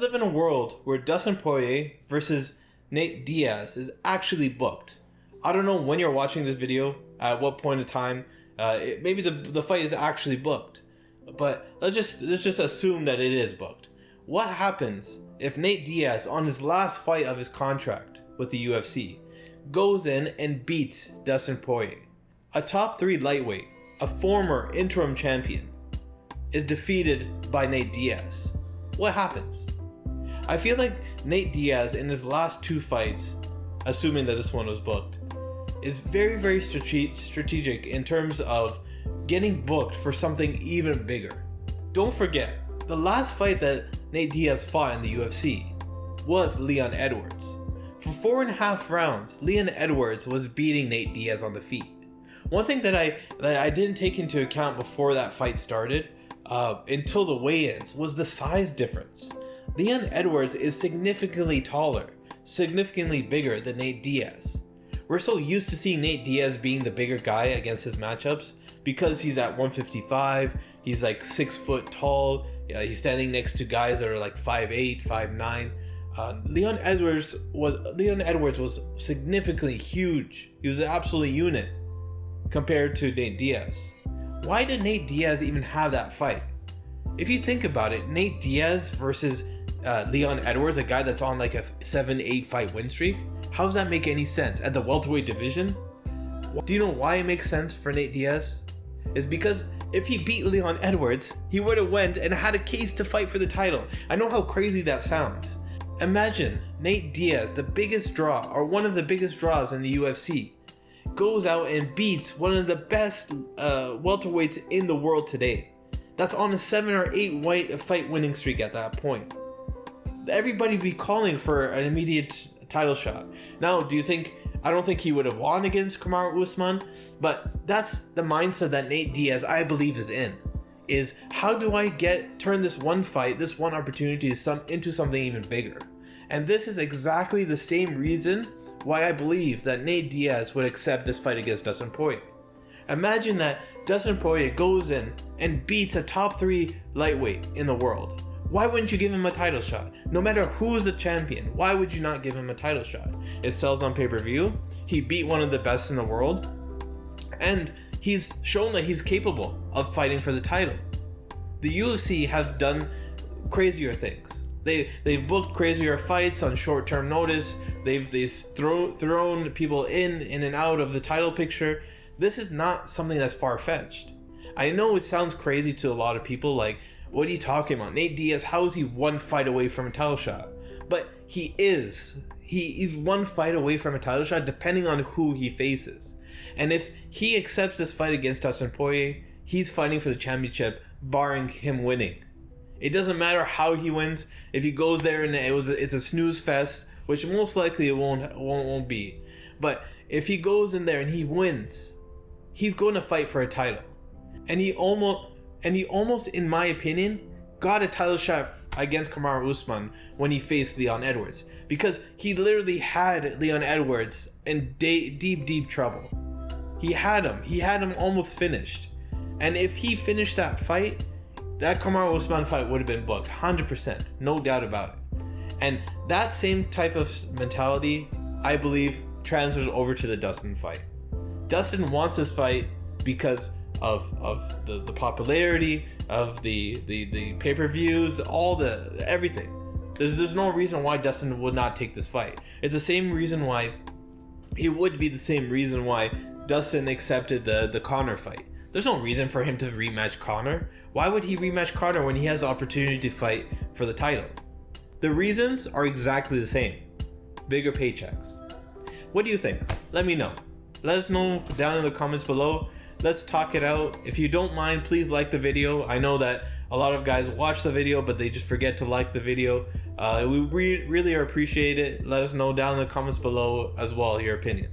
Live in a world where Dustin Poirier versus Nate Diaz is actually booked. I don't know when you're watching this video, at what point in time. Maybe the fight is actually booked, but let's just assume that it is booked. What happens if Nate Diaz, on his last fight of his contract with the UFC, goes in and beats Dustin Poirier? A top 3 lightweight, a former interim champion, is defeated by Nate Diaz. What happens? I feel like Nate Diaz in his last 2 fights, assuming that this one was booked, is very, very strategic in terms of getting booked for something even bigger. Don't forget, the last fight that Nate Diaz fought in the UFC was Leon Edwards. For 4.5 rounds, Leon Edwards was beating Nate Diaz on the feet. One thing that I didn't take into account before that fight started, until the weigh-ins, was the size difference. Leon Edwards is significantly taller, significantly bigger than Nate Diaz. We're so used to seeing Nate Diaz being the bigger guy against his matchups because he's at 155, he's like 6 foot tall, he's standing next to guys that are like 5'8", 5'9". Leon Edwards was significantly huge. He was an absolute unit compared to Nate Diaz. Why did Nate Diaz even have that fight? If you think about it, Nate Diaz versus Leon Edwards, a guy that's on like a 7-8 fight win streak, how does that make any sense at the welterweight division? Do you know why it makes sense for Nate Diaz? It's because if he beat Leon Edwards, he would have went and had a case to fight for the title. I know how crazy that sounds. Imagine Nate Diaz, the biggest draw, or one of the biggest draws in the UFC, goes out and beats one of the best welterweights in the world today. That's on a 7 or 8 fight winning streak at that point. Everybody be calling for an immediate title shot. Now, I don't think he would have won against Kamaru Usman, but that's the mindset that Nate Diaz, I believe, is in. Is how do I turn this one fight, this one opportunity into something even bigger? And this is exactly the same reason why I believe that Nate Diaz would accept this fight against Dustin Poirier. Imagine that Dustin Poirier goes in and beats a top 3 lightweight in the world. Why wouldn't you give him a title shot? No matter who's the champion, why would you not give him a title shot? It sells on pay-per-view. He beat one of the best in the world. And he's shown that he's capable of fighting for the title. The UFC have done crazier things. They've booked crazier fights on short-term notice. They've thrown people in and out of the title picture. This is not something that's far-fetched. I know it sounds crazy to a lot of people, like, what are you talking about? Nate Diaz, how is he 1 fight away from a title shot? But he is. He's 1 fight away from a title shot depending on who he faces. And if he accepts this fight against Dustin Poirier, he's fighting for the championship, barring him winning. It doesn't matter how he wins. If he goes there and it's a snooze fest, which most likely it won't be. But if he goes in there and he wins, he's going to fight for a title. And he almost, in my opinion, got a title shot against Kamaru Usman when he faced Leon Edwards. Because he literally had Leon Edwards in deep trouble. He had him almost finished. And if he finished that fight, that Kamaru Usman fight would have been booked, 100%, no doubt about it. And that same type of mentality, I believe, transfers over to the Dustin fight. Dustin wants this fight because of the popularity, of the pay-per-views, everything. There's no reason why Dustin would not take this fight. It's the same reason why Dustin accepted the Conor fight. There's no reason for him to rematch Conor. Why would he rematch Conor when he has the opportunity to fight for the title? The reasons are exactly the same. Bigger paychecks. What do you think? Let me know. Let us know down in the comments below. Let's talk it out. If you don't mind, please like the video. I know that a lot of guys watch the video, but they just forget to like the video. We really appreciate it. Let us know down in the comments below as well your opinion.